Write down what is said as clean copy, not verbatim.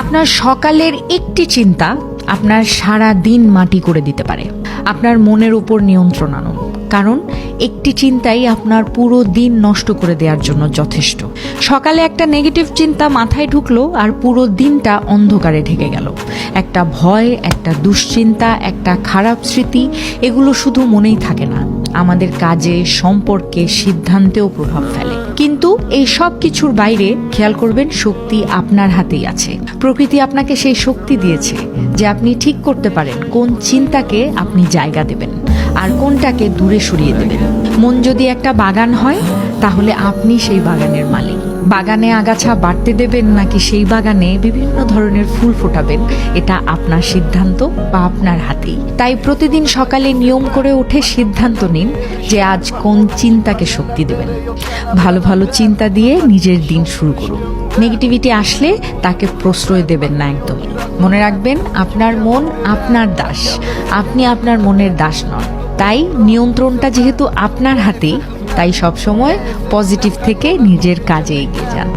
আপনার সকালের একটি চিন্তা আপনার সারা দিন মাটি করে দিতে পারে। আপনার মনের উপর নিয়ন্ত্রণ আনুন, কারণ একটি চিন্তাই আপনার পুরো দিন নষ্ট করে দেওয়ার জন্য যথেষ্ট। সকালে একটা নেগেটিভ চিন্তা মাথায় ঢুকলো আর পুরো দিনটা অন্ধকারে ঢেকে গেল। একটা ভয়, একটা দুশ্চিন্তা, একটা খারাপ স্মৃতি, এগুলো শুধু মনেই থাকে না, আমাদের কাজে, সম্পর্কে, সিদ্ধান্তেও প্রভাব ফেলে। কিন্তু এই সব কিছুর বাইরে খেয়াল করবেন, শক্তি আপনার হাতেই আছে। প্রকৃতি আপনাকে সেই শক্তি দিয়েছে যে আপনি ঠিক করতে পারেন কোন চিন্তাকে আপনি জায়গা দেবেন আর কোনটাকে দূরে সরিয়ে দেবেন। মন যদি একটা বাগান হয়, তাহলে আপনি সেই বাগানের মালিক। বাগানে আগাছা বাড়তে দেবেন নাকি সেই বাগানে বিভিন্ন ধরনের ফুল ফোটাবেন, এটা আপনার সিদ্ধান্ত বা আপনার হাতেই। তাই প্রতিদিন সকালে নিয়ম করে উঠে সিদ্ধান্ত নিন যে আজ কোন চিন্তাকে শক্তি দেবেন। ভালো ভালো চিন্তা দিয়ে নিজের দিন শুরু করুন। নেগেটিভিটি আসলে তাকে প্রশ্রয় দেবেন না একদমই। মনে রাখবেন, আপনার মন আপনার দাস, আপনি আপনার মনের দাস নন। তাই নিয়ন্ত্রণটা যেহেতু আপনার হাতেই, তাই সবসময় পজিটিভ থেকে নিজের কাজে এগিয়ে যান।